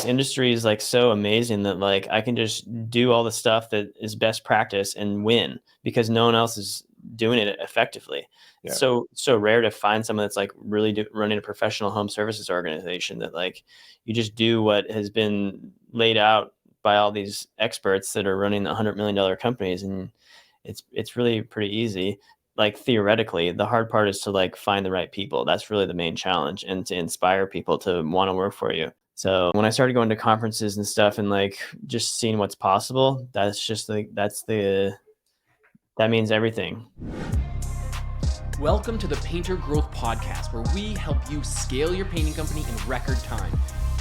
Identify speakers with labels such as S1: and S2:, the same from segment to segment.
S1: this industry is like so amazing that like I can just do all the stuff that is best practice and win because no one else is doing it effectively. It's
S2: Yeah.
S1: so rare to find someone that's like really running a professional home services organization that like you just do what has been laid out by all these experts that are running $100 million companies, and it's really pretty easy. Like theoretically, the hard part is to like find the right people. That's really the main challenge, and to inspire people to want to work for you. So when I started going to conferences and stuff and like just seeing what's possible, that's just like that means everything.
S3: Welcome to the Painter Growth Podcast, where we help you scale your painting company in record time.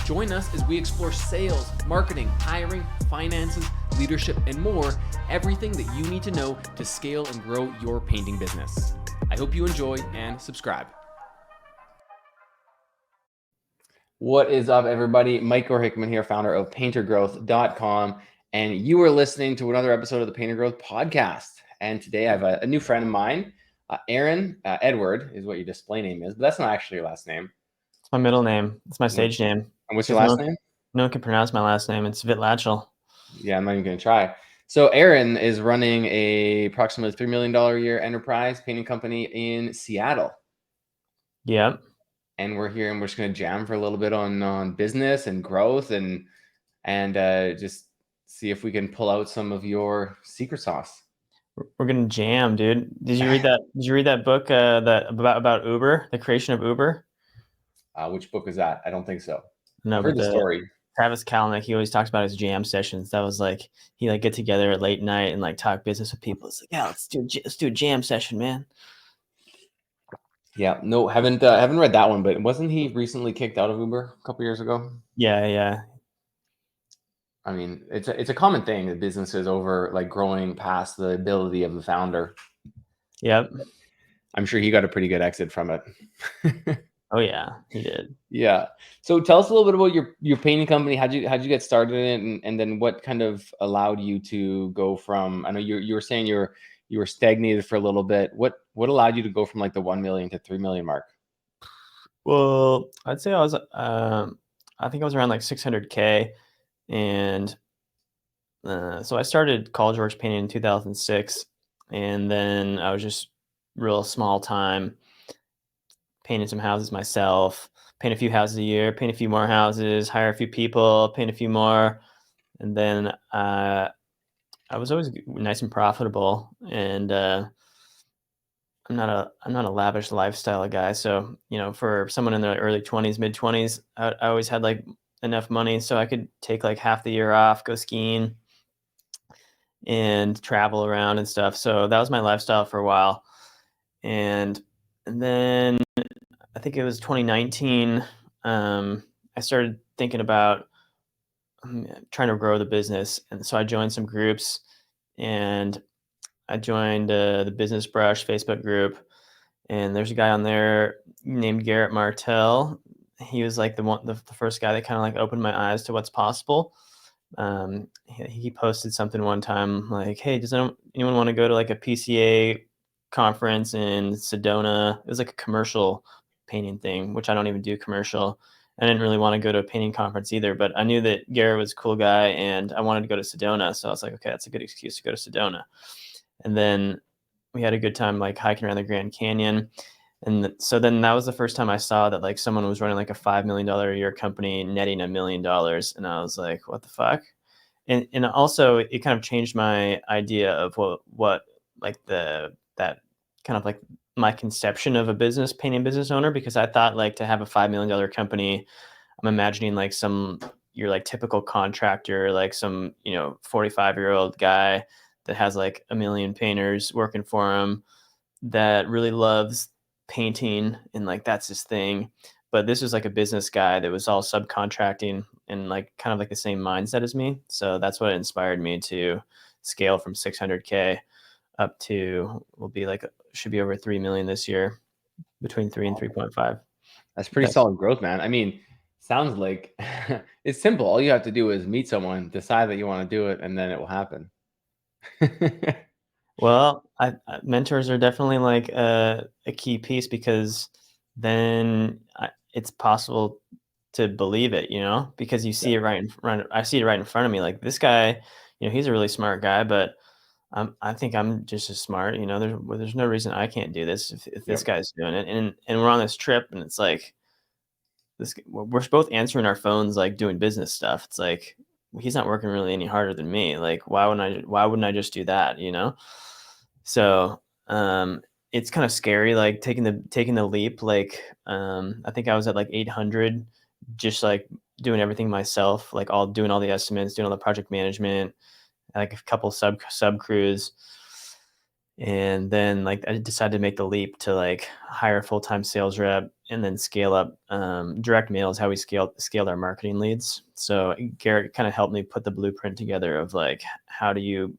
S3: Join us as we explore sales, marketing, hiring, finances, leadership, and more, everything that you need to know to scale and grow your painting business. I hope you enjoy and subscribe.
S2: What is up, everybody? Mike Hickman here, founder of paintergrowth.com, and you are listening to another episode of the Painter Growth Podcast. And today I have a new friend of mine, Aaron. Edward is what your display name is, but that's not actually your last name.
S1: It's my middle name. It's my stage name.
S2: And what's your last name?
S1: No one can pronounce my last name. It's Vitlachel.
S2: Yeah, I'm not even going to try. So Aaron is running a approximately $3 million a year enterprise painting company in Seattle.
S1: Yep.
S2: And we're here and we're just going to jam for a little bit on business and growth and just see if we can pull out some of your secret sauce.
S1: We're gonna jam, dude. Did you read that? Did you read that book that about Uber, the creation of Uber?
S2: Which book is that? I don't think so.
S1: No,
S2: I've heard the story.
S1: Travis Kalanick, he always talks about his jam sessions. That was like he like get together at late night and like talk business with people. It's like, yeah, let's do a jam session, man.
S2: Yeah, no, haven't read that one, but wasn't he recently kicked out of Uber a couple years ago?
S1: Yeah.
S2: I mean, it's a common thing that businesses over like growing past the ability of the founder.
S1: Yep.
S2: I'm sure he got a pretty good exit from it.
S1: Oh yeah, he did.
S2: Yeah. So tell us a little bit about your painting company. How'd you get started in it, and then what kind of allowed you to go from? I know you were saying you were stagnated for a little bit. What allowed you to go from like the 1 million to 3 million mark?
S1: Well, I'd say I think I was around like 600K, and so I started College Works painting in 2006, and then I was just real small time. Painted some houses myself, paint a few houses a year, paint a few more houses, hire a few people, paint a few more. And then I was always nice and profitable. And I'm not a lavish lifestyle guy. So, you know, for someone in their early 20s, mid 20s, I always had like enough money so I could take like half the year off, go skiing and travel around and stuff. So that was my lifestyle for a while. And then I think it was 2019. I started thinking about trying to grow the business, and so I joined some groups, and I joined the Business Brush Facebook group, and there's a guy on there named Garrett Martell. He was like the first guy that kind of like opened my eyes to what's possible. He posted something one time like, "Hey, does anyone want to go to like a PCA conference in Sedona?" It was like a commercial painting thing, which I don't even do commercial. I didn't really want to go to a painting conference either, but I knew that Garrett was a cool guy and I wanted to go to Sedona. So I was like, okay, that's a good excuse to go to Sedona. And then we had a good time like hiking around the Grand Canyon. And so then that was the first time I saw that like someone was running like a $5 million a year company netting $1 million. And I was like, what the fuck? And also it kind of changed my idea of what like that kind of like my conception of a painting business owner, because I thought like to have a $5 million company, I'm imagining like you're like typical contractor, like some, 45-year-old guy that has like a million painters working for him that really loves painting and like that's his thing. But this was like a business guy that was all subcontracting and like kind of like the same mindset as me. So that's what inspired me to scale from 600K up to should be over 3 million this year, between 3 and 3.5.
S2: That's pretty solid growth, man. I mean, sounds like it's simple. All you have to do is meet someone, decide that you want to do it, and then it will happen.
S1: Well, mentors are definitely like a key piece, because then it's possible to believe it, because you see it right in front. I see it right in front of me. Like this guy, he's a really smart guy, but I think I'm just as smart. There's no reason I can't do this if this guy's doing it. And we're on this trip, and it's like we're both answering our phones, like doing business stuff. It's like he's not working really any harder than me. Like why wouldn't I just do that? So it's kind of scary, like taking the leap. Like I think I was at like 800, just like doing everything myself, like doing all the estimates, doing all the project management, like a couple sub crews. And then like I decided to make the leap to like hire a full-time sales rep and then scale up. Direct mail is how we scaled our marketing leads. So Garrett kind of helped me put the blueprint together of like how do you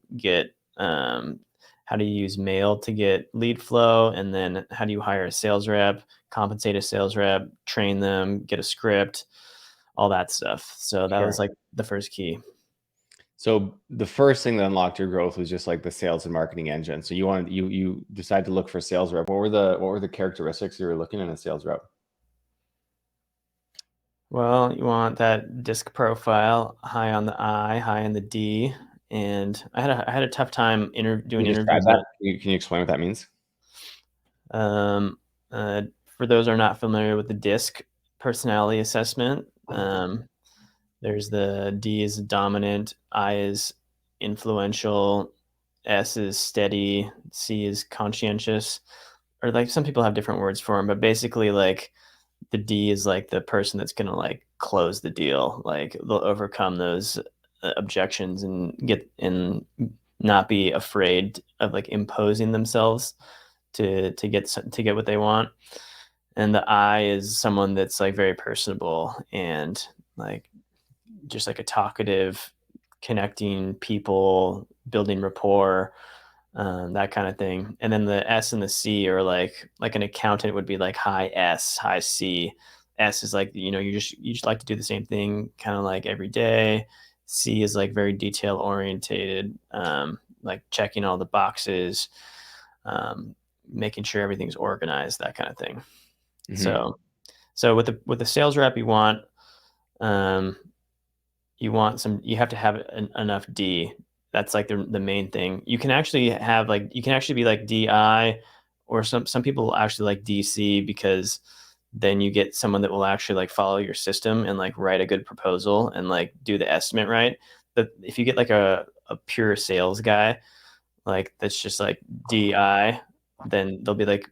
S1: use mail to get lead flow, and then how do you hire a sales rep, compensate a sales rep, train them, get a script, all that stuff. So that was like the first key.
S2: So the first thing that unlocked your growth was just like the sales and marketing engine. So you decided to look for a sales rep. What were the characteristics you were looking in a sales rep?
S1: Well, you want that disc profile, high on the I, high on the D. And I had a tough time doing interviews.
S2: Can you explain what that means?
S1: For those who are not familiar with the DISC personality assessment, there's the D is dominant, I is influential, S is steady, C is conscientious, or like some people have different words for them, but basically like the D is like the person that's going to like close the deal. Like they'll overcome those objections and not be afraid of like imposing themselves to get what they want. And the I is someone that's like very personable and like just like a talkative, connecting people, building rapport, that kind of thing. And then the S and the C are like an accountant would be like high S, high C. S is like, you just like to do the same thing kind of like every day. C is like very detail orientated, like checking all the boxes, making sure everything's organized, that kind of thing. Mm-hmm. So with the sales rep, you have to have enough D. That's like the main thing. You can actually be like DI, or some people will actually like DC, because then you get someone that will actually like follow your system and like write a good proposal and like do the estimate right. But if you get like a pure sales guy, like that's just like DI, then they'll be like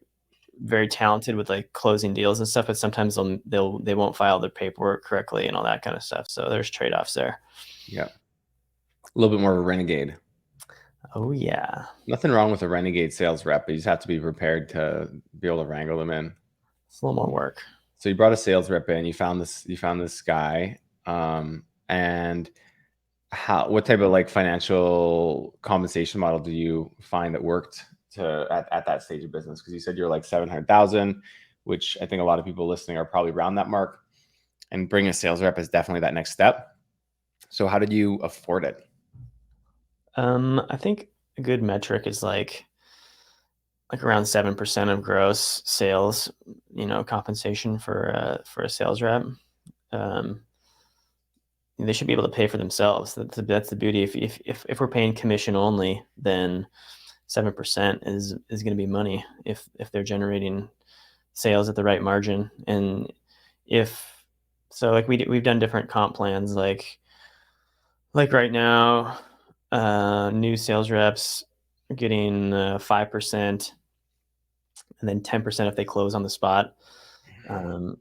S1: very talented with like closing deals and stuff, but sometimes they won't file their paperwork correctly and all that kind of stuff. So there's trade-offs there.
S2: Yeah. A little bit more of a renegade.
S1: Oh yeah.
S2: Nothing wrong with a renegade sales rep, but you just have to be prepared to be able to wrangle them in.
S1: It's a little more work.
S2: So you brought a sales rep in, you found this guy, and what type of like financial compensation model do you find that worked at that stage of business? Because you said you're like 700,000, which I think a lot of people listening are probably around that mark, and bringing a sales rep is definitely that next step. So how did you afford it?
S1: I think a good metric is like around 7% of gross sales, compensation for a sales rep. They should be able to pay for themselves. That's the beauty. If we're paying commission only, then 7% is going to be money if they're generating sales at the right margin. And like we've done different comp plans, like right now, new sales reps are getting 5%, and then 10% if they close on the spot. The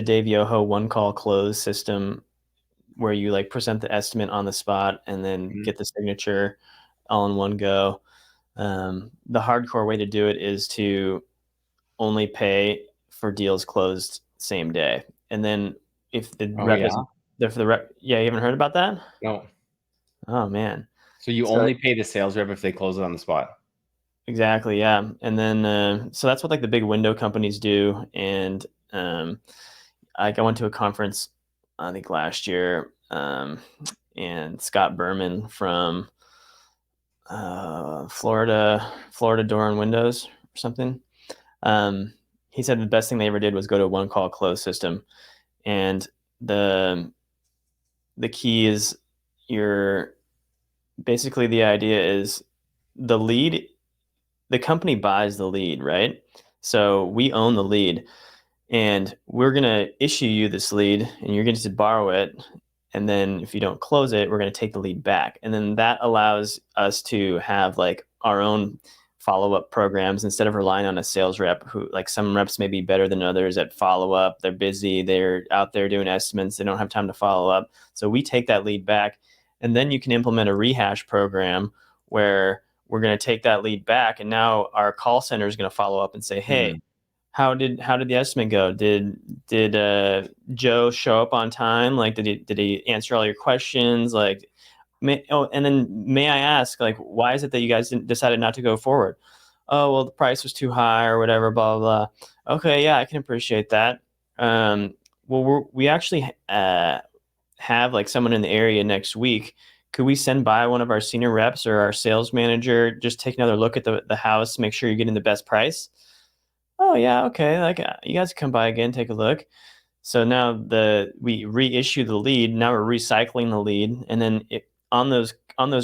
S1: Dave Yoho one call close system, where you like present the estimate on the spot and then get the signature all in one go. The hardcore way to do it is to only pay for deals closed same day. And then if the rep is there for the rep, you haven't heard about that?
S2: No.
S1: Oh man.
S2: So you only pay the sales rep if they close it on the spot.
S1: Exactly. Yeah. And then, so that's what like the big window companies do. And I went to a conference, I think last year, and Scott Berman from Florida Door and Windows or something. He said the best thing they ever did was go to a one call close system. And the key is basically the idea is the company buys the lead, right? So we own the lead, and we're going to issue you this lead, and you're going to borrow it. And then if you don't close it, we're going to take the lead back. And then that allows us to have like our own follow-up programs instead of relying on a sales rep who, like, some reps may be better than others at follow-up. They're busy. They're out there doing estimates. They don't have time to follow up. So we take that lead back, and then you can implement a rehash program where we're going to take that lead back. And now our call center is going to follow up and say, hey, how did the estimate go? Did Joe show up on time? Like, did he answer all your questions? Like, and then may I ask, like, why is it that you guys decided not to go forward? Oh, well, the price was too high or whatever, blah, blah, blah. Okay, yeah, I can appreciate that. Well, we actually have like someone in the area next week. Could we send by one of our senior reps or our sales manager, just take another look at the house, make sure you're getting the best price? Oh yeah, okay. Like, you guys come by again, take a look. So now we reissue the lead. Now we're recycling the lead, and then on those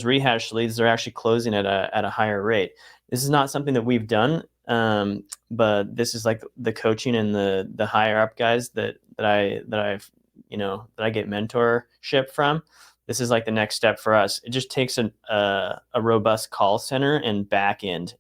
S1: rehash leads, they're actually closing at a higher rate. This is not something that we've done, but this is like the coaching and the higher up guys that I get mentorship from. This is like the next step for us. It just takes a robust call center and back end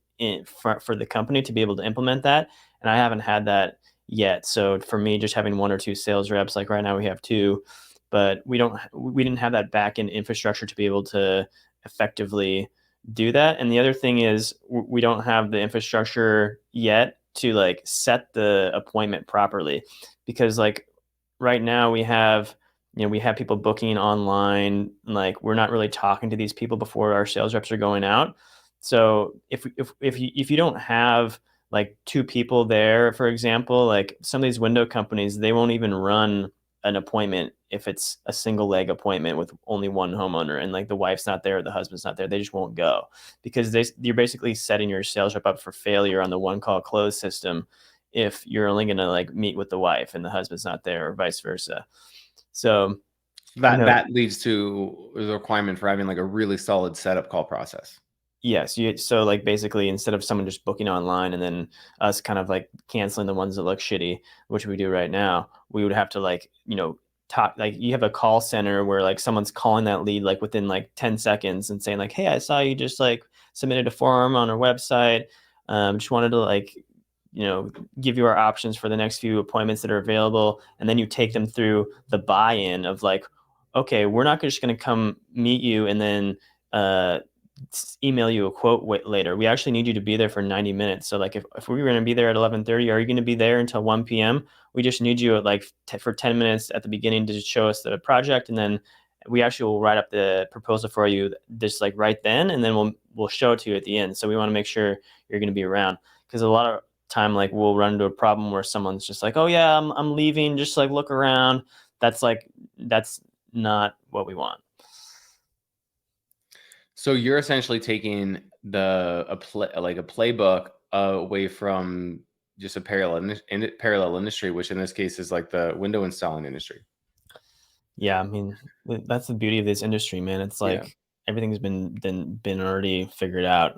S1: for the company to be able to implement that. And I haven't had that yet. So for me, just having one or two sales reps, like right now we have two, but we didn't have that back end infrastructure to be able to effectively do that. And the other thing is we don't have the infrastructure yet to like set the appointment properly, because like right now we have people booking online, like we're not really talking to these people before our sales reps are going out. So if you don't have like two people there, for example, like some of these window companies, they won't even run an appointment if it's a single leg appointment with only one homeowner and like the wife's not there or the husband's not there. They just won't go, because you're basically setting your sales rep up for failure on the one call close system if you're only going to like meet with the wife and the husband's not there, or vice versa. So
S2: that leads to the requirement for having like a really solid setup call process.
S1: Yes. So like basically, instead of someone just booking online and then us kind of like canceling the ones that look shitty, which we do right now, we would have to like, talk, like you have a call center where like someone's calling that lead like within like 10 seconds and saying like, hey, I saw you just like submitted a form on our website. Just wanted to like, give you our options for the next few appointments that are available. And then you take them through the buy-in of like, okay, we're not just going to come meet you and then, email you a quote later. We actually need you to be there for 90 minutes. So like if we were going to be there at 11:30, are you going to be there until 1 p.m.? We just need you at like for 10 minutes at the beginning to just show us the project, and then we actually will write up the proposal for you just like right then, and then we'll show it to you at the end. So we want to make sure you're going to be around, because a lot of time like we'll run into a problem where someone's just like, oh yeah, I'm leaving, just like look around. That's not what we want.
S2: So you're essentially taking a playbook away from just a parallel industry, which in this case is like the window installing industry.
S1: Yeah, I mean, that's the beauty of this industry, man. It's like everything's been already figured out.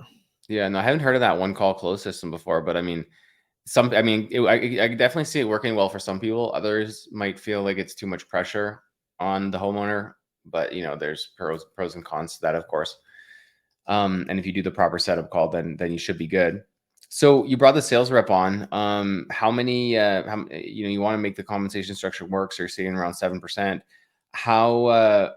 S2: Yeah, no, I haven't heard of that one call close system before, but I mean, I definitely see it working well for some people. Others might feel like it's too much pressure on the homeowner, but there's pros and cons to that, of course. And if you do the proper setup call, then you should be good. So you brought the sales rep on. How many? You want to make the compensation structure work, so you're sitting around 7%. How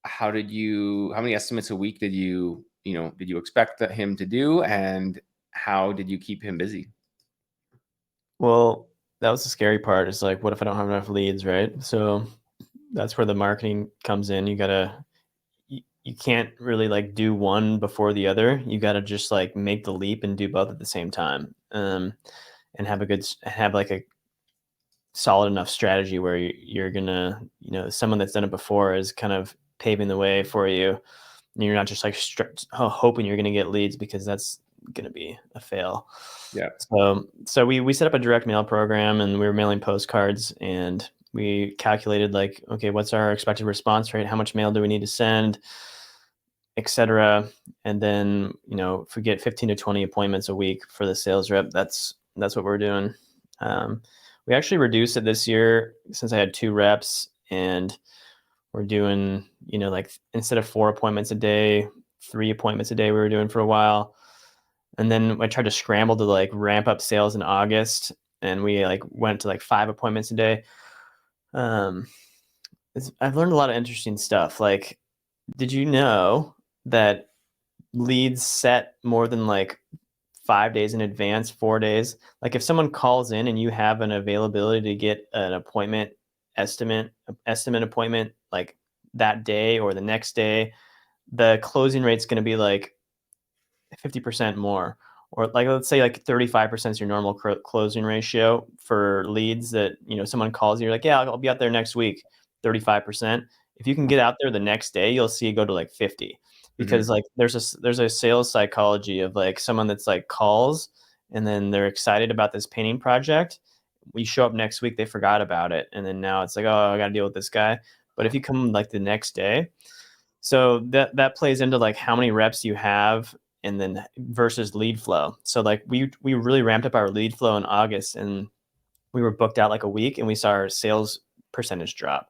S2: many estimates a week did you expect him to do, and how did you keep him busy?
S1: Well, that was the scary part. Is like, what if I don't have enough leads, right? So that's where the marketing comes in. You can't really like do one before the other. You got to just like make the leap and do both at the same time, and have like a solid enough strategy where you're gonna, someone that's done it before is kind of paving the way for you. And you're not just like hoping you're gonna get leads, because that's gonna be a fail.
S2: Yeah.
S1: So we set up a direct mail program, and we were mailing postcards, and we calculated like, okay, what's our expected response rate? How much mail do we need to send, etc. And then, if we get 15 to 20 appointments a week for the sales rep, that's what we're doing. We actually reduced it this year since I had 2 reps, and we're doing, like instead of 4 appointments a day, 3 appointments a day we were doing for a while. And then I tried to scramble to like ramp up sales in August, and we like went to like 5 appointments a day. I've learned a lot of interesting stuff. Like, did you know that leads set more than like 5 days in advance, 4 days? Like if someone calls in and you have an availability to get an estimate appointment like that day or the next day, the closing rate's going to be like 50% more, or like let's say like 35% is your normal closing ratio for leads that someone calls you, you're like, yeah, I'll be out there next week. 35%. If you can get out there the next day, you'll see it go to like 50, because like there's a sales psychology of like someone that's like calls and then they're excited about this painting project. We show up next week, they forgot about it, and then now it's like, oh, I got to deal with this guy. But if you come like the next day, so that plays into like how many reps you have, and then versus lead flow. So like we really ramped up our lead flow in August, and we were booked out like a week, and we saw our sales percentage drop.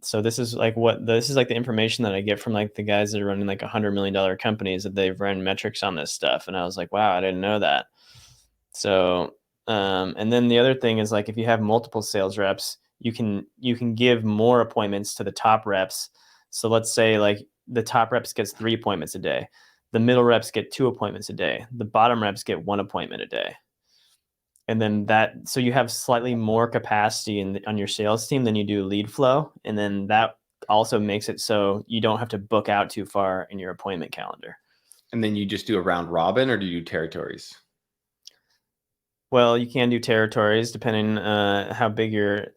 S1: So this is like the information that I get from like the guys that are running like $100 million companies, that they've run metrics on this stuff. And I was like, wow, I didn't know that. So, and then the other thing is like, if you have multiple sales reps, you can give more appointments to the top reps. So let's say like the top reps gets 3 appointments a day. The middle reps get 2 appointments a day. The bottom reps get 1 appointment a day. And then so you have slightly more capacity on your sales team than you do lead flow. And then that also makes it so you don't have to book out too far in your appointment calendar.
S2: And then you just do a round robin, or do you do territories?
S1: Well, you can do territories depending how big your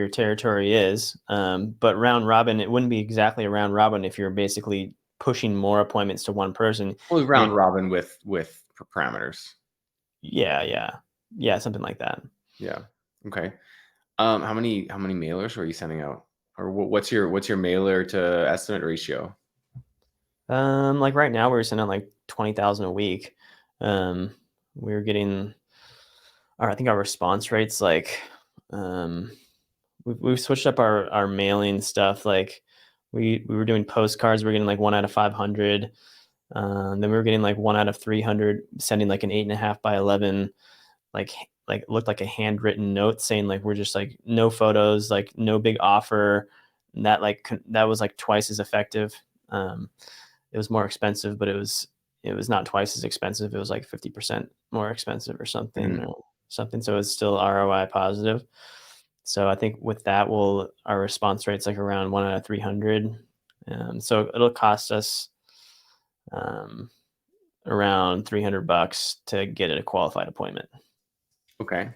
S1: territory is. But round robin, it wouldn't be exactly a round robin if you're basically pushing more appointments to one person.
S2: Well, round robin with parameters.
S1: Yeah, something like that.
S2: Yeah. Okay. How many mailers were you sending out, or what's your mailer to estimate ratio?
S1: Like right now we're sending like 20,000 a week. We're getting, I think our response rates like, we've switched up our mailing stuff. Like we were doing postcards. We're getting like 1 out of 500. Then we were getting like 1 out of 300, sending like an 8.5 by 11, like looked like a handwritten note saying like, we're just like no photos, like no big offer. And that was like twice as effective. It was more expensive, but it was not twice as expensive. It was like 50% more expensive or something. So it's still ROI positive. So I think with that, our response rate's like around 1 out of 300. So it'll cost us around $300 to get a qualified appointment.
S2: Okay.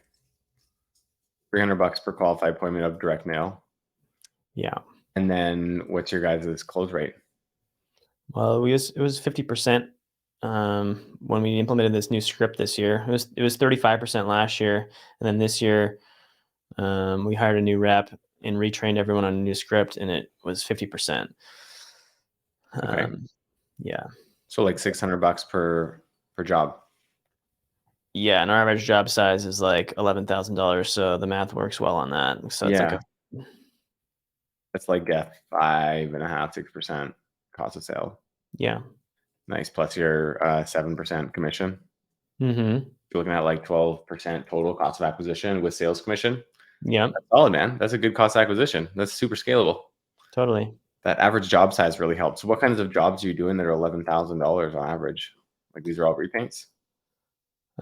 S2: $300 per qualified appointment of direct mail.
S1: Yeah.
S2: And then what's your guys' close rate?
S1: Well, it was 50% when we implemented this new script this year. It was 35% last year, and then this year we hired a new rep and retrained everyone on a new script, and it was 50%.
S2: Okay.
S1: Yeah.
S2: So like $600 per job.
S1: Yeah, and our average job size is like $11,000, so the math works well on that. So it's
S2: it's like a 5.5-6% cost of sale.
S1: Yeah.
S2: Nice. Plus your 7% commission.
S1: Mm-hmm.
S2: You're looking at like 12% total cost of acquisition with sales commission.
S1: Yeah.
S2: That's solid, man. That's a good cost of acquisition. That's super scalable.
S1: Totally.
S2: That average job size really helps. So what kinds of jobs are you doing that are $11,000 on average? Like these are all repaints?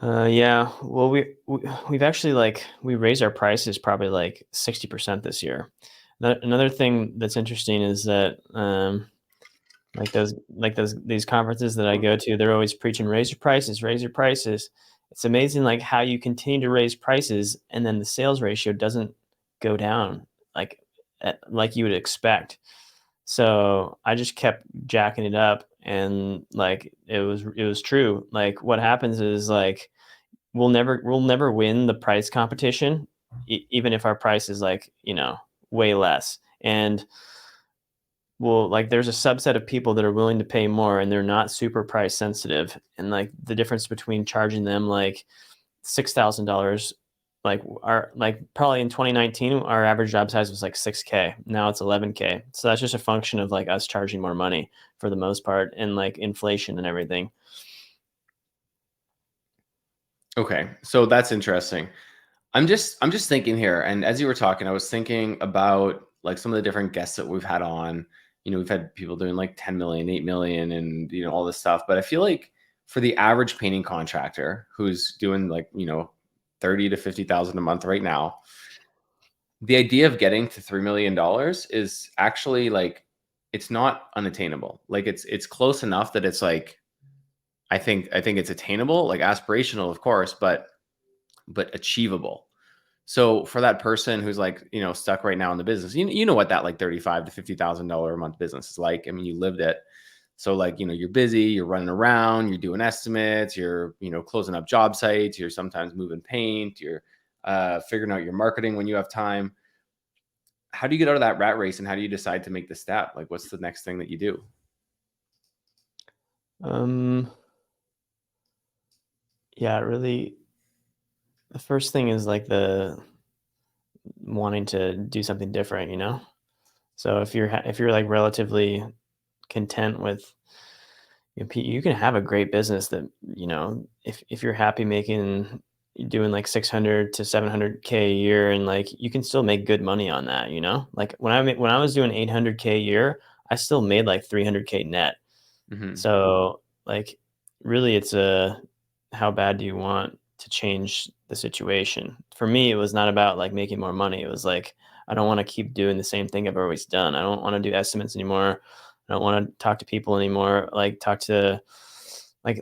S1: Yeah. Well, we've actually we raised our prices probably like 60% this year. Another thing that's interesting is that these conferences that I go to, they're always preaching raise your prices, raise your prices. It's amazing like how you continue to raise prices and then the sales ratio doesn't go down like you would expect. So I just kept jacking it up, and like it was true. Like what happens is like we'll never win the price competition even if our price is like, way less. And well, like there's a subset of people that are willing to pay more and they're not super price sensitive. And like the difference between charging them like $6,000, like probably in 2019, our average job size was like 6K. Now it's 11K. So that's just a function of like us charging more money for the most part, and like inflation and everything.
S2: Okay, so that's interesting. I'm just thinking here, and as you were talking, I was thinking about like some of the different guests that we've had on. We've had people doing like 10 million, 8 million, and all this stuff. But I feel like for the average painting contractor who's doing like 30 to 50,000 a month right now, the idea of getting to $3 million is actually like it's not unattainable. Like it's close enough that it's like I think it's attainable, like aspirational, of course, but achievable. So for that person who's like, stuck right now in the business, you know what that like $35,000 to $50,000 a month business is like. I mean, you lived it. So like, you're busy, you're running around, you're doing estimates, you're, closing up job sites, you're sometimes moving paint, you're figuring out your marketing when you have time. How do you get out of that rat race, and how do you decide to make the step? Like, what's the next thing that you do?
S1: Yeah, really, the first thing is like the wanting to do something different, So if you're like relatively content with, you can have a great business that, if you're happy doing like 600 to 700K a year, and like you can still make good money on that, like when I was doing 800K a year, I still made like 300K net.
S2: Mm-hmm.
S1: So like really it's how bad do you want to change the situation? For me, it was not about like making more money. It was like, I don't want to keep doing the same thing I've always done. I don't want to do estimates anymore. I don't want to talk to people anymore. Like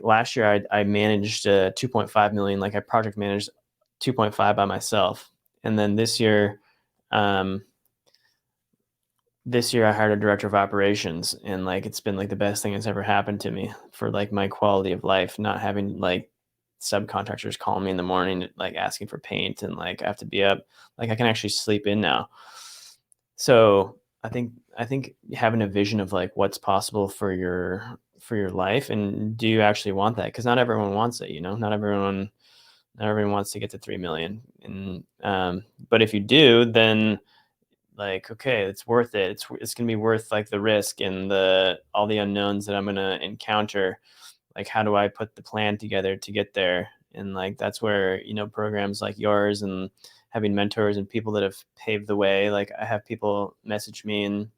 S1: last year, I managed 2.5 million. Like I project managed 2.5 by myself. And then this year I hired a director of operations, and like it's been like the best thing that's ever happened to me for like my quality of life, not having like subcontractors calling me in the morning like asking for paint, and like I have to be up, like I can actually sleep in now. So I think having a vision of like what's possible for your life, and do you actually want that? Because not everyone wants it, not everyone wants to get to 3 million. And but if you do, then like, okay, it's worth it. It's gonna be worth like the risk and all the unknowns that I'm gonna encounter. Like, how do I put the plan together to get there? And like that's where programs like yours and having mentors and people that have paved the way. Like I have people message me and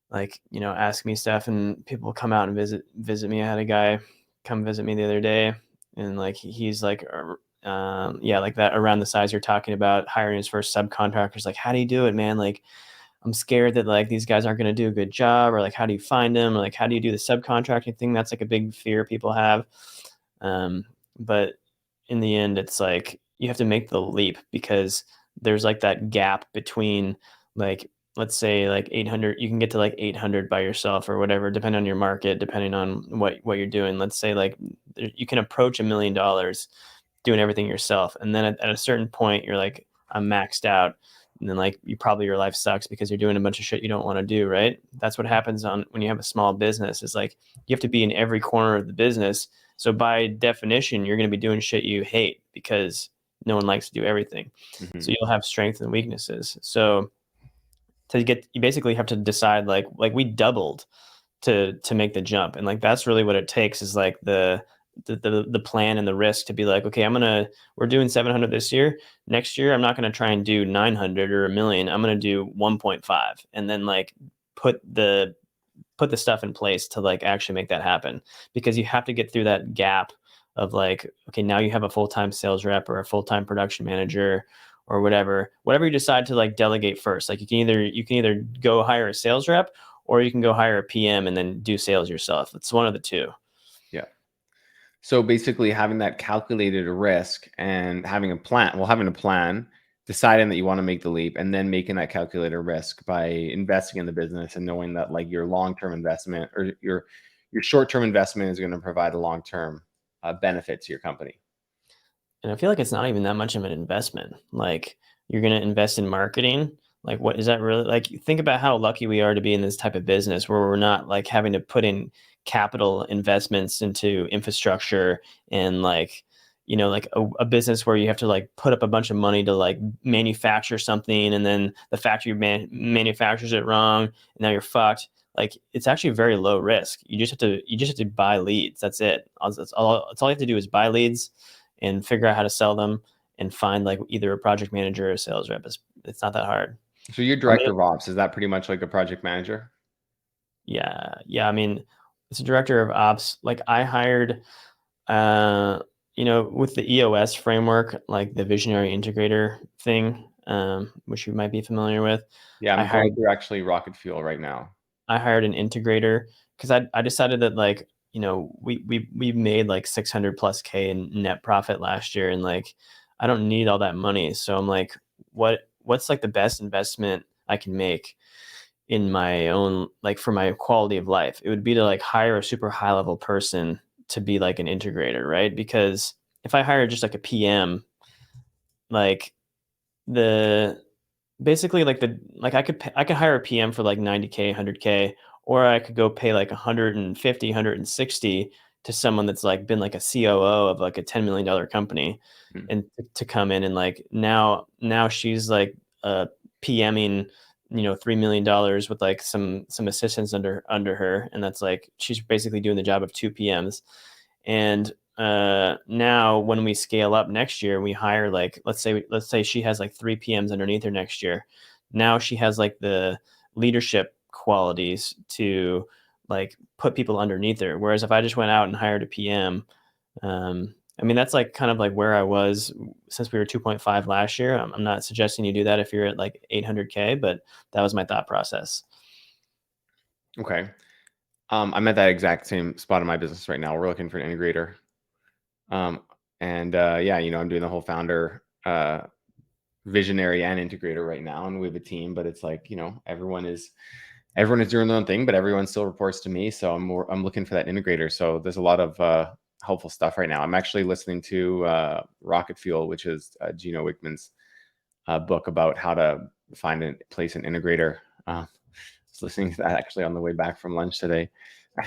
S1: like ask me stuff, and people come out and visit me. I had a guy come visit me the other day, and like he's like yeah, like that, around the size you're talking about, hiring his first subcontractors. Like, how do you do it, man? Like, I'm scared that like these guys aren't going to do a good job, or like how do you find them, or like how do you do the subcontracting thing? That's like a big fear people have. But in the end, it's like you have to make the leap, because there's like that gap between, like, let's say like 800, you can get to like 800 by yourself or whatever, depending on your market, depending on what you're doing. Let's say like you can approach $1 million doing everything yourself. And then at a certain point, you're like, I'm maxed out. And then like your life sucks because you're doing a bunch of shit you don't want to do, right? That's what happens when you have a small business. Is like you have to be in every corner of the business. So by definition, you're going to be doing shit you hate, because no one likes to do everything.
S2: Mm-hmm.
S1: So you'll have strengths and weaknesses. So you basically have to decide, like we doubled to make the jump. And like that's really what it takes, is like the plan and the risk to be like, okay, we're doing 700 this year. Next year, I'm not going to try and do 900 or 1 million. I'm going to do 1.5, and then like put the stuff in place to like actually make that happen. Because you have to get through that gap of like, okay, now you have a full-time sales rep or a full-time production manager or whatever you decide to like delegate first. Like you can either go hire a sales rep, or you can go hire a PM and then do sales yourself. It's one of the two.
S2: Yeah. So basically having that calculated risk and having a plan, deciding that you want to make the leap, and then making that calculated risk by investing in the business and knowing that like your long-term investment or your short-term investment is going to provide a long-term benefit to your company.
S1: And I feel like it's not even that much of an investment. Like you're going to invest in marketing. Like, what is that really like? Think about how lucky we are to be in this type of business where we're not like having to put in capital investments into infrastructure and like, like a business where you have to like put up a bunch of money to like manufacture something, and then the factory manufactures it wrong, and now you're fucked. Like, it's actually very low risk. You just have to buy leads. That's it. That's all you have to do is buy leads and figure out how to sell them and find like either a project manager or a sales rep. It's not that hard.
S2: So your
S1: I mean,
S2: director of ops, is that pretty much like a project manager?
S1: yeah. I mean, it's a director of ops. Like, I hired, with the EOS framework, like the visionary integrator thing, which you might be familiar with.
S2: Yeah,
S1: I
S2: I'm going
S1: hired
S2: through actually rocket fuel right now.
S1: I hired an integrator because I decided that, like, we made like 600 plus K in net profit last year, and like I don't need all that money. So I'm like, what's like the best investment I can make in my own, like, for my quality of life? It would be to like hire a super high level person to be like an integrator, right? Because if I hire just like a PM, like the basically like I could hire a PM for like 90K, 100K, or I could go pay like 150, 160 to someone that's like been like a COO of like a $10 million company,
S2: Hmm.
S1: and to come in and like now she's like PMing, $3 million with like some assistants under her, and that's like she's basically doing the job of two PMs. And now when we scale up next year, we hire like, let's say she has like three PMs underneath her next year. Now she has like the leadership qualities to like put people underneath her. Whereas if I just went out and hired a PM, I mean, that's like kind of like where I was since we were 2.5 last year. I'm not suggesting you do that if you're at like 800K, but that was my thought process.
S2: Okay. I'm at that exact same spot in my business right now. We're looking for an integrator. Yeah, I'm doing the whole founder, visionary and integrator right now, and we have a team, but it's like, everyone is doing their own thing, but everyone still reports to me. So I'm looking for that integrator. So there's a lot of helpful stuff right now. I'm actually listening to Rocket Fuel, which is Gino Wickman's book about how to find and place an integrator. I was listening to that actually on the way back from lunch today.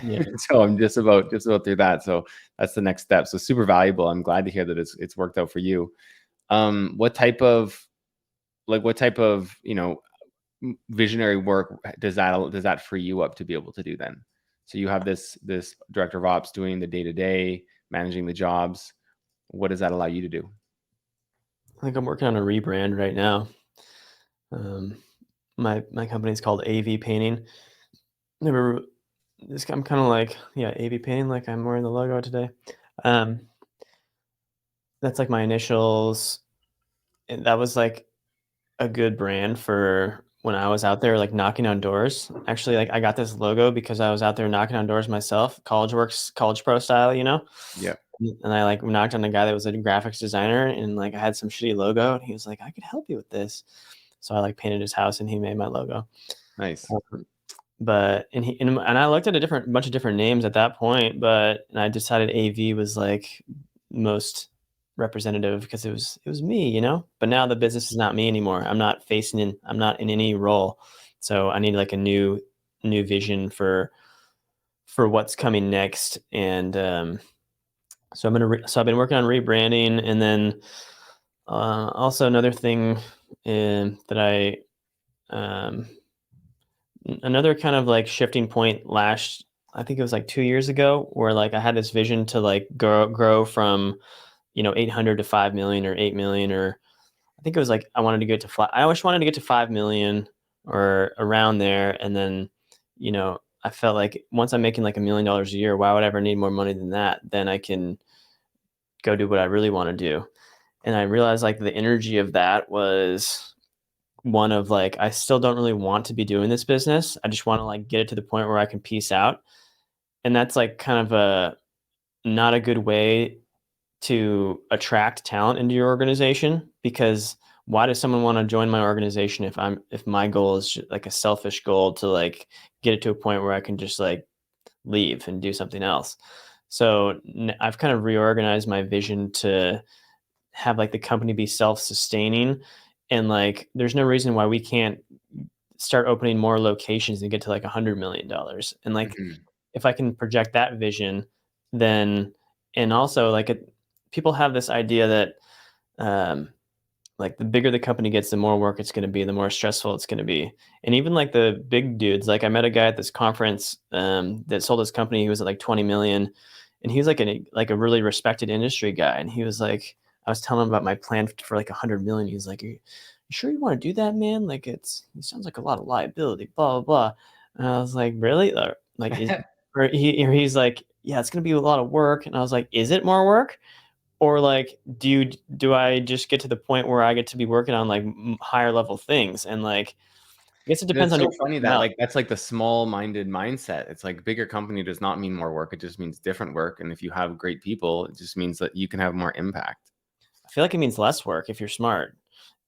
S1: Yeah.
S2: So I'm just about through that. So that's the next step. So super valuable. I'm glad to hear that it's worked out for you. What type of visionary work does that free you up to be able to do then? So you have this director of ops doing the day-to-day, managing the jobs. What does that allow you to do?
S1: I think I'm working on a rebrand right now. My company's called AV Painting. Never this I'm kind of like, yeah, AV Painting, like I'm wearing the logo today. Um, that's like my initials. And that was like a good brand for when I was out there like knocking on doors. Actually, like I got this logo because I was out there knocking on doors myself, College Pro style.
S2: Yeah.
S1: And I like knocked on a guy that was a graphics designer, and like I had some shitty logo, and he was like, I could help you with this. So I like painted his house and he made my logo.
S2: Nice.
S1: But and I looked at a bunch of different names at that point, and I decided AV was like most representative because it was me. But now the business is not me anymore. I'm not in any role, so I need like a new vision for what's coming next. And so I've been working on rebranding, and then also another thing that another kind of like shifting point I think it was like 2 years ago, where like I had this vision to like grow from 800 to 5 million or 8 million, or I think it was like I always wanted to get to 5 million or around there. And then I felt like once I'm making like $1 million a year, why would I ever need more money than that? Then I can go do what I really want to do. And I realized like the energy of that was one of like, I still don't really want to be doing this business. I just want to like get it to the point where I can peace out. And that's like kind of not a good way to attract talent into your organization, because why does someone want to join my organization if my goal is just like a selfish goal to like get it to a point where I can just like leave and do something else. So I've kind of reorganized my vision to have like the company be self-sustaining, and like there's no reason why we can't start opening more locations and get to like $100 million. And like if I can project that vision, then, and also like people have this idea that like the bigger the company gets, the more work it's going to be, the more stressful it's going to be. And even like the big dudes, like I met a guy at this conference that sold his company. He was at like 20 million, and he was like a really respected industry guy. And he was like, I was telling him about my plan for like 100 million. He's like, you sure you want to do that, man? Like it sounds like a lot of liability, blah, blah, blah. And I was like, really? Like, he's like, yeah, it's going to be a lot of work. And I was like, is it more work? Or like, do I just get to the point where I get to be working on like higher level things? And like, I guess it depends
S2: It's
S1: on
S2: so
S1: your
S2: funny that
S1: personality.
S2: like that's like the small-minded mindset. It's like bigger company does not mean more work. It just means different work. And if you have great people, it just means that you can have more impact.
S1: I feel like it means less work if you're smart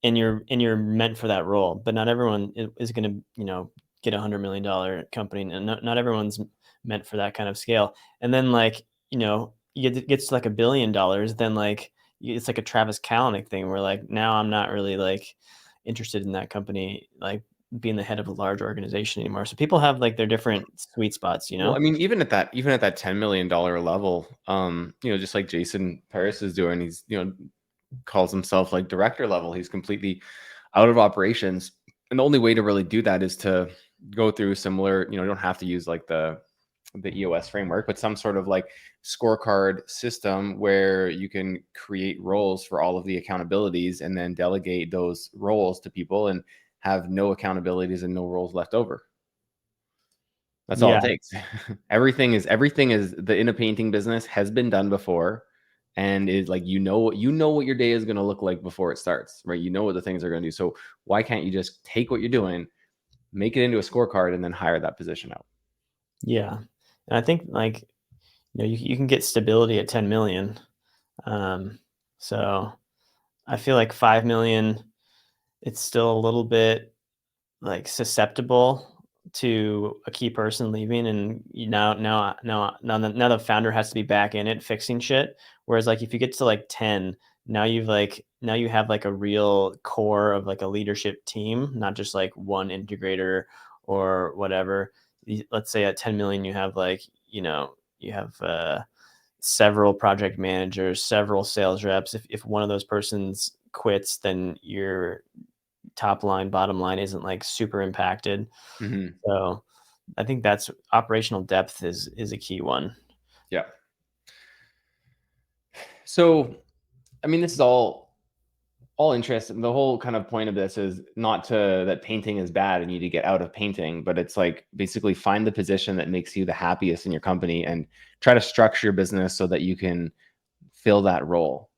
S1: and you're meant for that role. But not everyone is going to, get $100 million company, and not everyone's meant for that kind of scale. And then like, it gets to like $1 billion, then like it's like a Travis Kalanick thing where like now I'm not really like interested in that company, like being the head of a large organization anymore. So people have like their different sweet spots,
S2: Well, I mean, even at that $10 million level, just like Jason Paris is doing, he's, calls himself like director level. He's completely out of operations. And the only way to really do that is to go through similar, you don't have to use like the EOS framework, but some sort of like scorecard system where you can create roles for all of the accountabilities and then delegate those roles to people and have no accountabilities and no roles left over. That's all
S1: Yeah.
S2: it takes. Everything is in a painting business has been done before, and is like what your day is going to look like before it starts, right? You know what the things are going to do. So why can't you just take what you're doing, make it into a scorecard, and then hire that position out?
S1: Yeah. And I think like, you can get stability at 10 million. So I feel like 5 million, it's still a little bit like susceptible to a key person leaving, and now the founder has to be back in it fixing shit. Whereas like if you get to like 10, now you have like a real core of like a leadership team, not just like one integrator or whatever. Let's say at 10 million you have like, you have several project managers, several sales reps. If one of those persons quits, then your top line, bottom line isn't like super impacted.
S2: Mm-hmm.
S1: So I think that's operational depth is a key one.
S2: Yeah. So, I mean, this is all interesting. The whole kind of point of this is not that painting is bad and you need to get out of painting, but it's like basically find the position that makes you the happiest in your company and try to structure your business so that you can fill that role.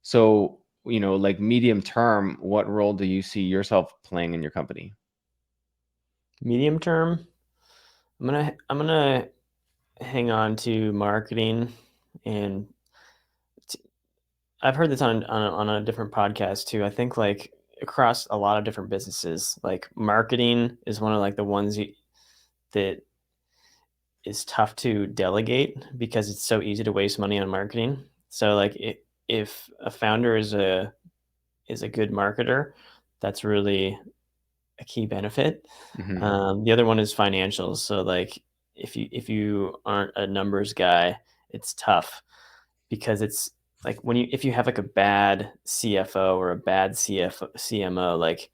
S2: So, like medium term, what role do you see yourself playing in your company?
S1: Medium term, I'm gonna hang on to marketing, and I've heard this on a different podcast too. I think like across a lot of different businesses, like marketing is one of like the ones that is tough to delegate because it's so easy to waste money on marketing. So like if a founder is a good marketer, that's really a key benefit.
S2: Mm-hmm.
S1: The other one is financials. So like if you aren't a numbers guy, it's tough because it's like if you have like a bad CFO or a bad CMO, like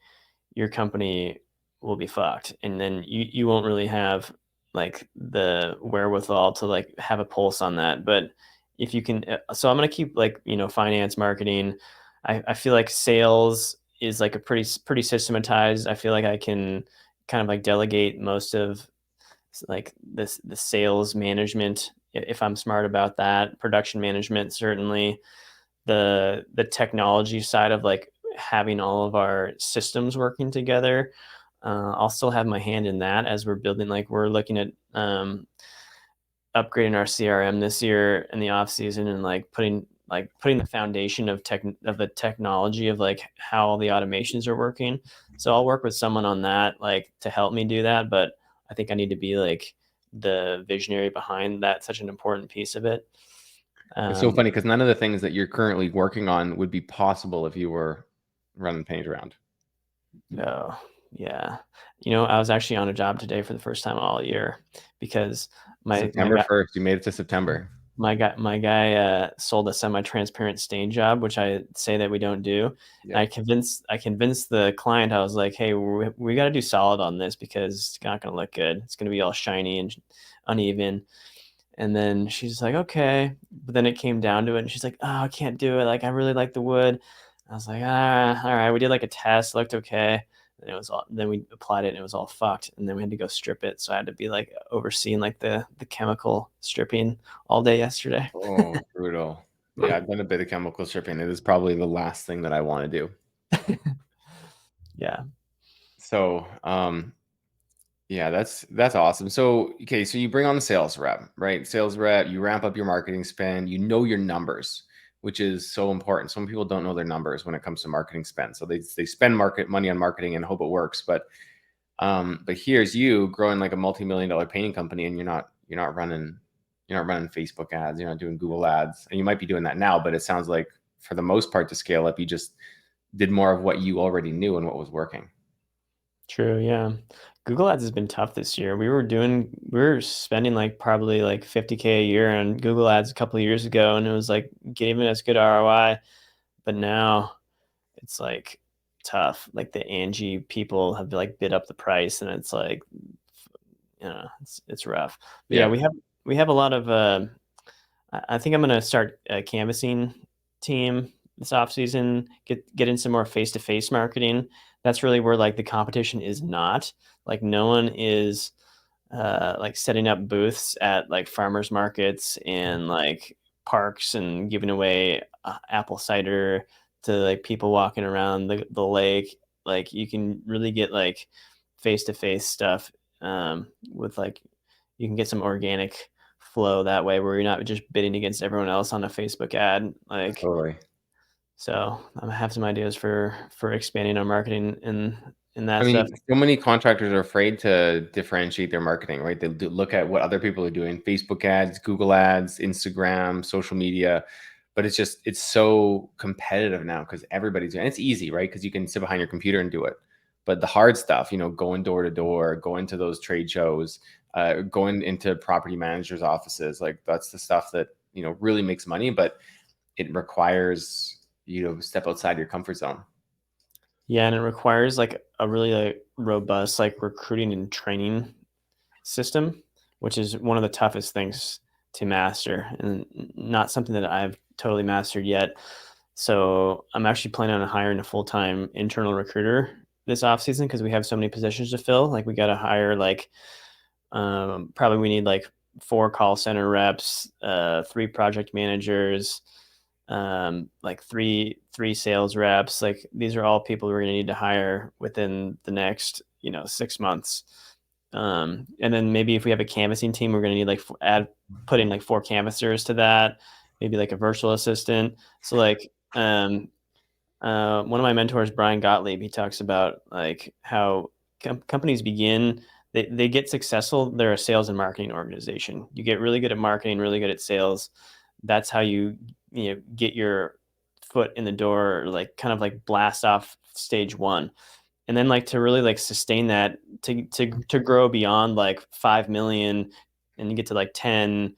S1: your company will be fucked, and then you won't really have like the wherewithal to like have a pulse on that. But if you can, so I'm gonna keep like finance, marketing. I feel like sales is like a pretty systematized. I feel like I can kind of like delegate most of like the sales management if I'm smart about that. Production management, certainly. The technology side of like having all of our systems working together, I'll still have my hand in that as we're building. Like we're looking at upgrading our CRM this year in the off season, and like putting the foundation of the technology of like how all the automations are working. So I'll work with someone on that, like to help me do that. But I think I need to be like the visionary behind that, such an important piece of it.
S2: It's so funny because none of the things that you're currently working on would be possible if you were running paint around.
S1: Oh, yeah. You know, I was actually on a job today for the first time all year because my
S2: September
S1: guy
S2: 1st, you made it to September.
S1: my guy sold a semi-transparent stain job, which I say that we don't do. And
S2: Yeah.
S1: I convinced the client. I was like, hey, we got to do solid on this because it's not going to look good. It's going to be all shiny and uneven. And then she's like, okay. But then it came down to it, and she's like, oh, I can't do it. Like, I really like the wood. I was like, all right. We did like a test, looked okay. And it was all, then we applied it and it was all fucked. And then we had to go strip it. So I had to be like overseeing like the chemical stripping all day yesterday.
S2: Oh, brutal. Yeah, I've done a bit of chemical stripping. It is probably the last thing that I want to do.
S1: Yeah.
S2: So, yeah, that's awesome. So, okay, so you bring on the sales rep, right? Sales rep, you ramp up your marketing spend, you know your numbers, which is so important. Some people don't know their numbers when it comes to marketing spend. So they spend market money on marketing and hope it works. But here's you growing like a multi-million-dollar painting company, and you're not running Facebook ads, you're not doing Google ads. And you might be doing that now, but it sounds like for the most part to scale up, you just did more of what you already knew and what was working.
S1: True. Yeah. Google Ads has been tough this year. We were spending like probably like 50K a year on Google Ads a couple of years ago, and it was like giving us good ROI. But now it's like tough. Like the Angie people have like bid up the price, and it's like, it's rough. But yeah,
S2: Yeah,
S1: we have a lot of. I think I'm gonna start a canvassing team this off season. Get in some more face to face marketing. That's really where like the competition is not. Like no one is like setting up booths at like farmers markets and like parks and giving away apple cider to like people walking around the lake. Like you can really get like face to face stuff with like you can get some organic flow that way where you're not just bidding against everyone else on a Facebook ad. Like
S2: totally.
S1: so I have some ideas for expanding our marketing in
S2: I
S1: that stuff.
S2: mean, so many contractors are afraid to differentiate their marketing, right? They look at what other people are doing, Facebook ads, Google ads, Instagram, social media, but it's so competitive now because everybody's doing it. And it's easy, right? Because you can sit behind your computer and do it. But the hard stuff, going door to door, going to those trade shows, going into property managers' offices, like that's the stuff that, really makes money, but it requires you to step outside your comfort zone.
S1: Yeah, and it requires like a really like, robust like recruiting and training system, which is one of the toughest things to master and not something that I've totally mastered yet. So I'm actually planning on hiring a full-time internal recruiter this offseason because we have so many positions to fill. Like we got to hire like probably we need like 4 call center reps, 3 project managers, like three sales reps. Like these are all people we're going to need to hire within the next 6 months. And then maybe if we have a canvassing team, we're going to need like put in like 4 canvassers to that, maybe like a virtual assistant. So like one of my mentors, Brian Gottlieb, he talks about like how companies begin, they get successful. They're a sales and marketing organization. You get really good at marketing, really good at sales. That's how you get your foot in the door, like kind of like blast off stage one. And then like to really like sustain that to grow beyond like 5 million and you get to like 10,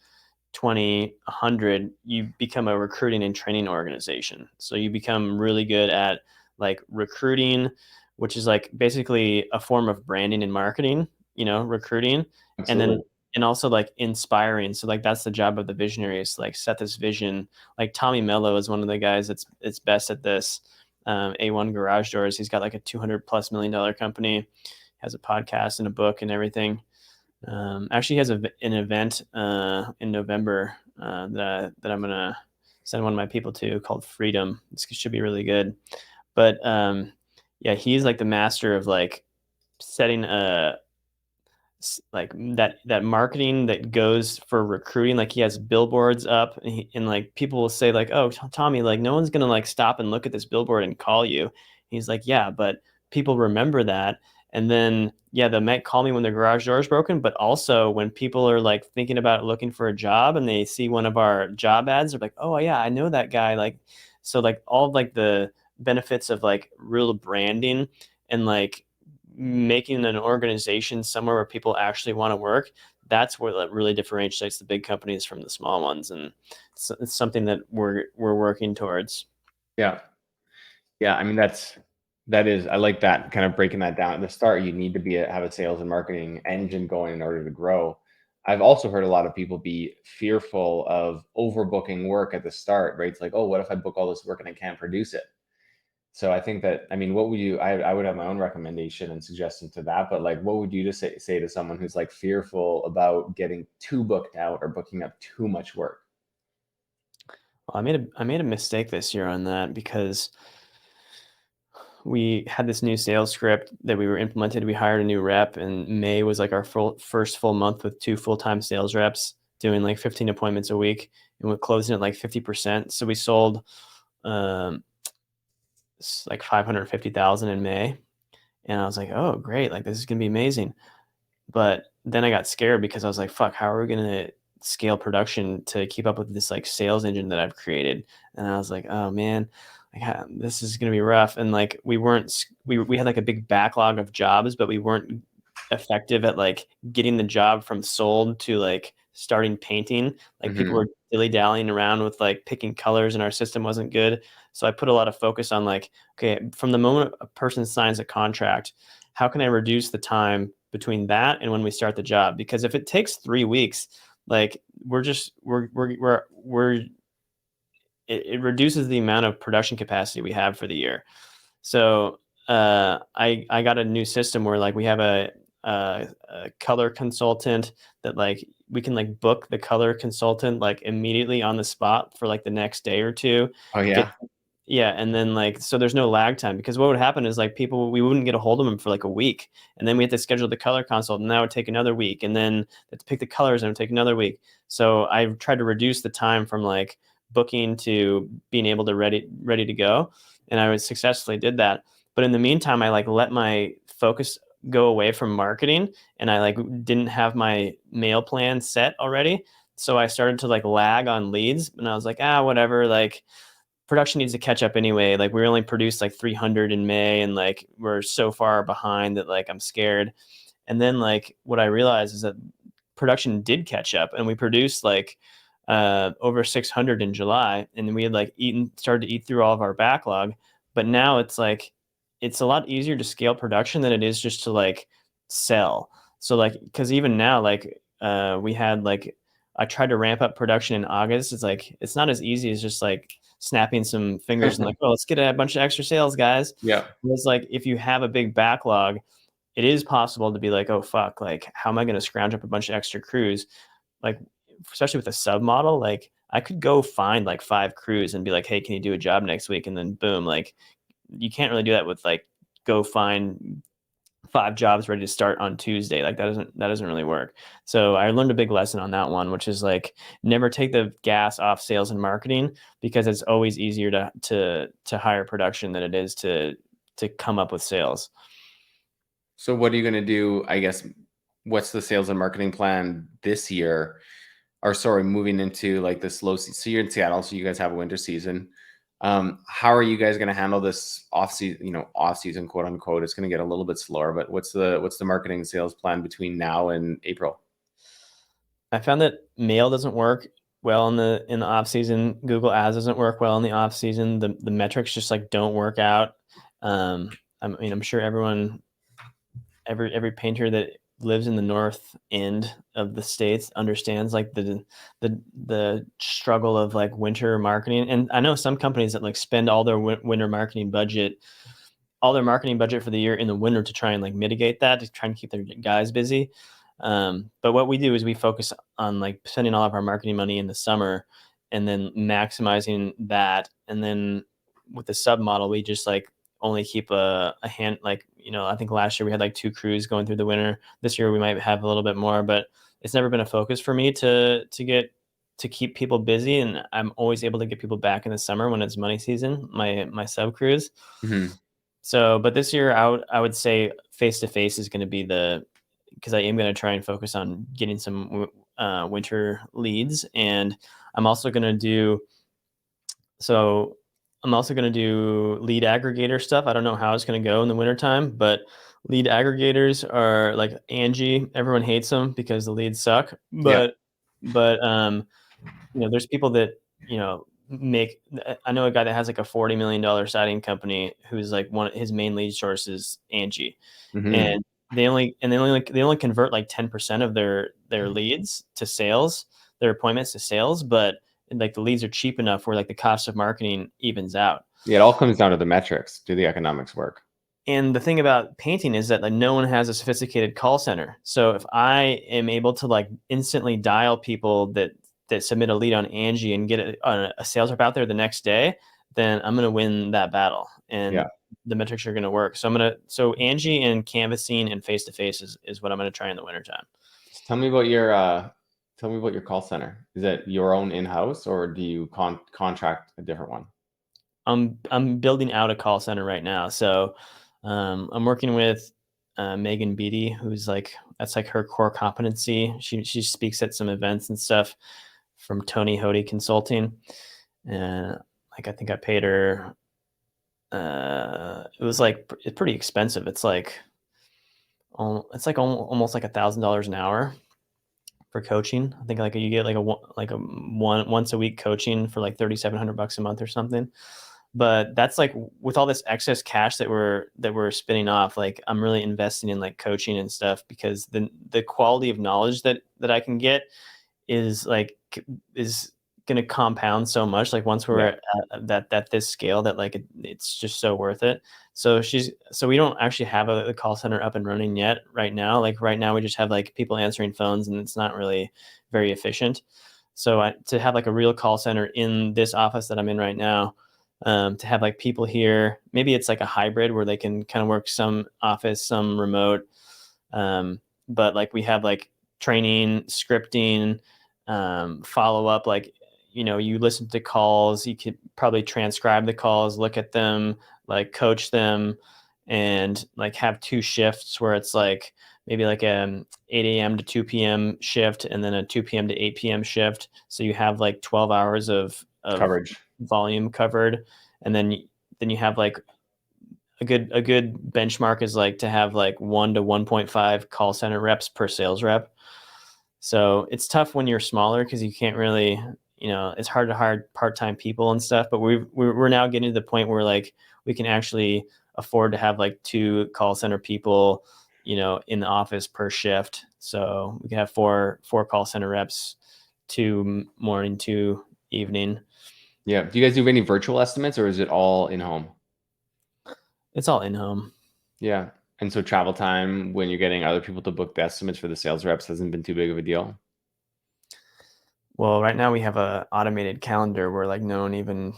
S1: 20, 100, you become a recruiting and training organization. So you become really good at like recruiting, which is like basically a form of branding and marketing, recruiting, and then
S2: Absolutely.
S1: and also like inspiring. So like that's the job of the visionary is to like set this vision. Like Tommy Mello is one of the guys that's best at this. A1 Garage Doors. He's got like a $200+ million company, has a podcast and a book and everything. Actually, he has an event in November that I'm gonna send one of my people to called Freedom. This should be really good. But yeah, he's like the master of like setting like that marketing that goes for recruiting. Like he has billboards up, and like people will say like, "Oh, Tommy, like no one's gonna like stop and look at this billboard and call you." He's like, "Yeah, but people remember that." And then, yeah, they might call me when their garage door is broken, but also when people are like thinking about looking for a job and they see one of our job ads, they're like, "Oh yeah, I know that guy." Like, so like all of like the benefits of like real branding and like making an organization somewhere where people actually want to work, that's what really differentiates the big companies from the small ones. And it's something that we're working towards.
S2: Yeah. Yeah. I mean, that is, I like that kind of breaking that down. At the start, you need to have a sales and marketing engine going in order to grow. I've also heard a lot of people be fearful of overbooking work at the start, right? It's like, oh, what if I book all this work and I can't produce it? So I think that, I mean, what would you, I would have my own recommendation and suggestion to that, but like, what would you just say to someone who's like fearful about getting too booked out or booking up too much work?
S1: Well, I made a mistake this year on that because we had this new sales script that we were implemented. We hired a new rep, and May was like our first full month with 2 full-time sales reps doing like 15 appointments a week, and we're closing at like 50%. So we sold um, like 550,000 in May, and I was like, oh, great, like this is gonna be amazing. But then I got scared because I was like, fuck, how are we gonna scale production to keep up with this like sales engine that I've created? And I was like, oh man, like this is gonna be rough. And like we had like a big backlog of jobs, but we weren't effective at like getting the job from sold to like starting painting. Like people
S2: Mm-hmm.
S1: were dilly dallying around with like picking colors, and our system wasn't good. So I put a lot of focus on like, okay, from the moment a person signs a contract, how can I reduce the time between that and when we start the job? Because if it takes 3 weeks, like it reduces the amount of production capacity we have for the year. So I got a new system where like we have a color consultant that like we can like book the color consultant like immediately on the spot for like the next day or two.
S2: Oh
S1: Get
S2: yeah.
S1: Yeah, and then like so there's no lag time, because what would happen is like we wouldn't get a hold of them for like a week, and then we had to schedule the color consult, and that would take another week, and then to pick the colors, and it would take another week. So I tried to reduce the time from like booking to being able to ready to go, and I successfully did that. But in the meantime, I like let my focus go away from marketing, and I like didn't have my mail plan set already. So I started to like lag on leads, and I was like, whatever, like production needs to catch up anyway. Like we only produced like 300 in May, and like we're so far behind that like I'm scared. And then like what I realized is that production did catch up, and we produced like over 600 in July, and we had like started to eat through all of our backlog. But now it's like it's a lot easier to scale production than it is just to like sell. So like because even now like we had like I tried to ramp up production in August. It's like it's not as easy as just like snapping some fingers and like, oh, let's get a bunch of extra sales, guys.
S2: Yeah.
S1: It's like if you have a big backlog, it is possible to be like, oh fuck, like how am I going to scrounge up a bunch of extra crews? Like especially with a sub model, like I could go find like 5 crews and be like, hey, can you do a job next week? And then boom, like you can't really do that with like go find 5 jobs ready to start on Tuesday. Like that doesn't really work. So I learned a big lesson on that one, which is like never take the gas off sales and marketing, because it's always easier to hire production than it is to come up with sales.
S2: So what are you going to do? I guess, what's the sales and marketing plan this year? Or sorry, moving into like the slow season. So you're in Seattle, so you guys have a winter season. How are you guys going to handle this off season, quote unquote? It's going to get a little bit slower, but what's the marketing sales plan between now and April?
S1: I found that mail doesn't work well in the off season. Google Ads doesn't work well in the off season. The metrics just like don't work out. I mean, I'm sure every painter that lives in the north end of the states understands like the struggle of like winter marketing. And I know some companies that like spend all their winter marketing budget, all their marketing budget for the year in the winter to try and like mitigate that, to try and keep their guys busy. But what we do is we focus on like spending all of our marketing money in the summer and then maximizing that. And then with the sub model, we just like only keep a hand, like, I think last year we had like 2 crews going through the winter. This year we might have a little bit more, but it's never been a focus for me to keep people busy. And I'm always able to get people back in the summer when it's money season, my sub crews.
S2: Mm-hmm.
S1: So, but this year I would say face to face is going to be because I am going to try and focus on getting some winter leads. And I'm also going to do, so I'm also going to do lead aggregator stuff. I don't know how it's going to go in the wintertime, but lead aggregators are like Angie. Everyone hates them because the leads suck.
S2: Yeah.
S1: But there's people that, make. I know a guy that has like a $40 million siding company who's like his main lead source is Angie,
S2: Mm-hmm.
S1: and they only convert like 10% of their leads to sales, their appointments to sales, but like the leads are cheap enough where like the cost of marketing evens out.
S2: Yeah, it all comes down to the metrics. Do the economics work?
S1: And the thing about painting is that like no one has a sophisticated call center. So if I am able to like instantly dial people that submit a lead on Angie and get a sales rep out there the next day, then I'm gonna win that battle, and
S2: Yeah.
S1: the metrics are gonna work. So Angie and canvassing and face to face is what I'm gonna try in the wintertime.
S2: So tell me about your call center. Is it your own in-house or do you contract a different one?
S1: I'm building out a call center right now. So I'm working with Megan Beatty, who's like that's like her core competency. She speaks at some events and stuff from Tony Hody Consulting, and like I think I paid her. It was like it's pretty expensive. It's like almost like $1,000 an hour for coaching. I think like you get like a once a week coaching for like $3,700 a month or something. But that's like with all this excess cash that we're spinning off, like I'm really investing in like coaching and stuff because the quality of knowledge that I can get is like is going to compound so much like once we're
S2: Yeah.
S1: at that this scale that like it's just so worth it. So we don't actually have a call center up and running yet right now. Like right now we just have like people answering phones and it's not really very efficient. So to have like a real call center in this office that I'm in right now, to have like people here, maybe it's like a hybrid where they can kind of work some office, some remote. But like we have like training, scripting, follow up. Like, you listen to calls, you could probably transcribe the calls, look at them, like coach them, and like have two shifts where it's like maybe like a 8 a.m. to 2 p.m. shift and then a 2 p.m. to 8 p.m. shift. So you have like 12 hours of
S2: Coverage.
S1: volume covered, and then you have like a good benchmark is like to have like 1 to 1.5 call center reps per sales rep. So it's tough when you're smaller because you can't really, it's hard to hire part-time people and stuff. But we're now getting to the point where like we can actually afford to have like 2 call center people, in the office per shift. So we can have four call center reps, 2 morning, 2 evening.
S2: Yeah. Do you guys do any virtual estimates or is it all in home?
S1: It's all in home.
S2: Yeah. And so travel time when you're getting other people to book the estimates for the sales reps hasn't been too big of a deal.
S1: Well, right now we have a automated calendar where like no one even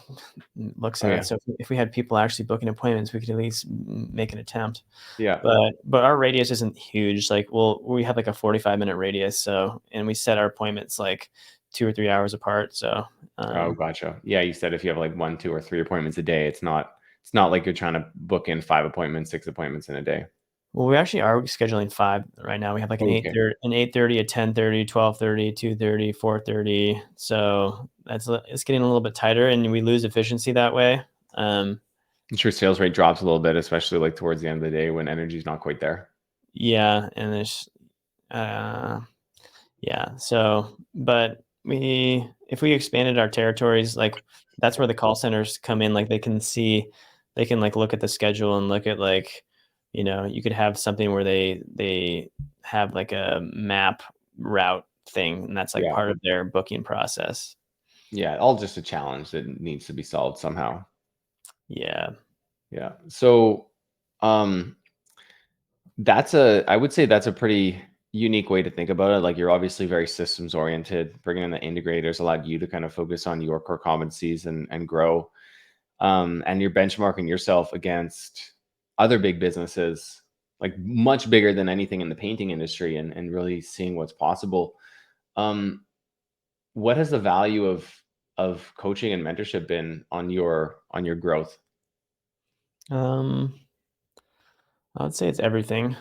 S1: looks
S2: Oh
S1: at
S2: yeah.
S1: it. So if we had people actually booking appointments, we could at least make an attempt.
S2: Yeah.
S1: But our radius isn't huge. Like we have like a 45-minute radius. So and we set our appointments like 2 or 3 hours apart. So
S2: Oh, gotcha. Yeah. You said if you have like 1, 2, or 3 appointments a day, it's not like you're trying to book in 5 appointments, 6 appointments in a day.
S1: well, we actually are scheduling 5 right now. We have like an
S2: Okay.
S1: 8:30, a 10:30, 12:30, 2:30, 4:30. So it's getting a little bit tighter, and we lose efficiency that way.
S2: I'm sure sales rate drops a little bit, especially like towards the end of the day when energy's not quite there.
S1: Yeah, and there's uh yeah. So, but if we expanded our territories, like that's where the call centers come in. Like they can like look at the schedule and look at like, you could have something where they have like a map route thing, and that's like
S2: Yeah.
S1: part of their booking process.
S2: Yeah. All just a challenge that needs to be solved somehow.
S1: Yeah.
S2: Yeah. So, um, I would say that's a pretty unique way to think about it. Like you're obviously very systems oriented. Bringing in the integrators allowed you to kind of focus on your core competencies and grow. And you're benchmarking yourself against other big businesses, like much bigger than anything in the painting industry, and really seeing what's possible. Um, what has the value of coaching and mentorship been on your growth?
S1: Um, I would say it's everything.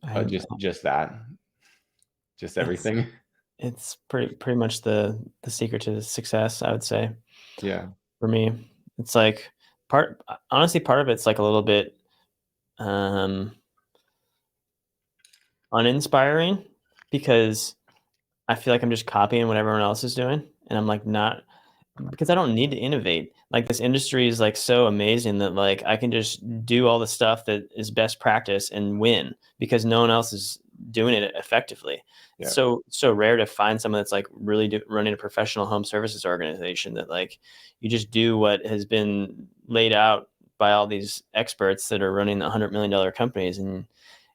S1: I
S2: Just that, just
S1: it's
S2: everything.
S1: it's pretty much the secret to success, I would say.
S2: Yeah.
S1: for me. It's like honestly, part of it's like a little bit um, uninspiring because I feel like I'm just copying what everyone else is doing, and I'm like not because I don't need to innovate. Like this industry is like so amazing that like I can just do all the stuff that is best practice and win because no one else is doing it effectively. It's
S2: Yeah.
S1: so rare to find someone that's like really running a professional home services organization that like you just do what has been laid out by all these experts that are running $100 million companies, and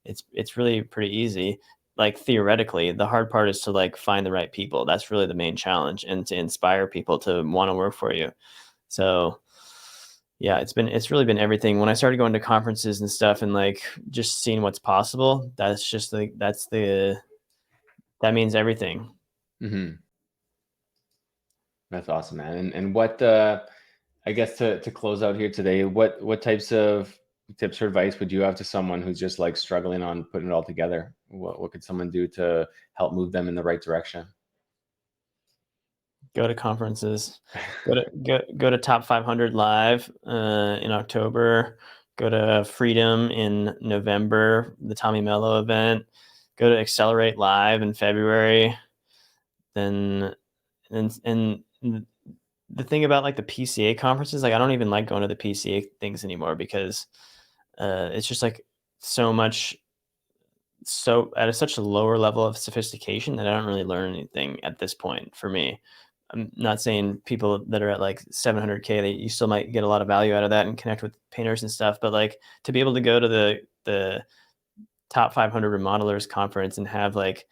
S1: it's really pretty easy like theoretically. The hard part is to like find the right people. That's really the main challenge, and to inspire people to want to work for you. So yeah, it's really been everything. When I started going to conferences and stuff and like just seeing what's possible, that's just like that means everything.
S2: Mm-hmm. That's awesome, man. And what I guess to close out here today, what types of tips or advice would you have to someone who's just like struggling on putting it all together? What could someone do to help move them in the right direction?
S1: Go to conferences. Go to Top 500 Live in October. Go to Freedom in November, the Tommy Mello event. Go to Accelerate Live in February. Then and the thing about like the PCA conferences, like I don't even like going to the PCA things anymore because it's just like so much so at such a lower level of sophistication that I don't really learn anything at this point for me. I'm not saying people that are at like 700K that you still might get a lot of value out of that and connect with painters and stuff, but like to be able to go to the top 500 remodelers conference and have like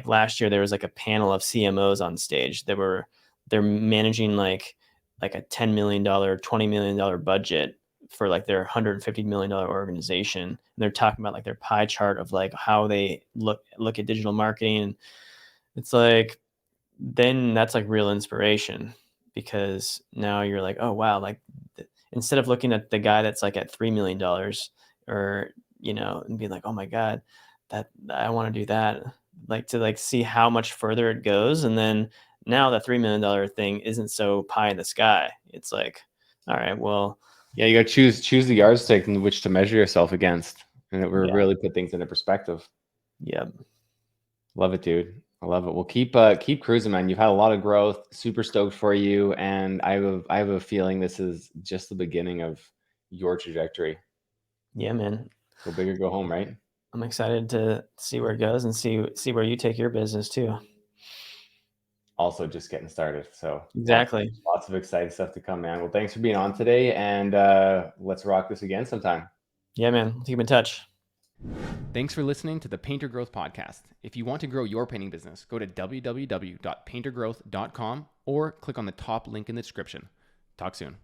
S1: last year there was like a panel of CMOs on stage that they're managing like a $10 million, $20 million budget for like their $150 million organization, and they're talking about like their pie chart of like how they look at digital marketing. And it's like then that's like real inspiration because now you're like, oh wow, like instead of looking at the guy that's like at $3 million or and being like, oh my god, that I want to do that, like to like see how much further it goes. And then now the $3 million thing isn't so pie in the sky. It's like, all right, well,
S2: Yeah, you got to choose the yardstick in which to measure yourself against, and it will
S1: yeah,
S2: really put things into perspective.
S1: yeah,
S2: Love it, dude. I love it. Well, keep cruising, man. You've had a lot of growth. Super stoked for you, and I have a feeling this is just the beginning of your trajectory.
S1: yeah, man.
S2: Go big or go home, right?
S1: I'm excited to see where it goes and see where you take your business too.
S2: Also, just getting started. So
S1: Exactly.
S2: lots of exciting stuff to come, man. Well, thanks for being on today, and let's rock this again sometime.
S1: Yeah, man. Keep in touch.
S3: Thanks for listening to the Painter Growth Podcast. If you want to grow your painting business, go to www.paintergrowth.com or click on the top link in the description. Talk soon.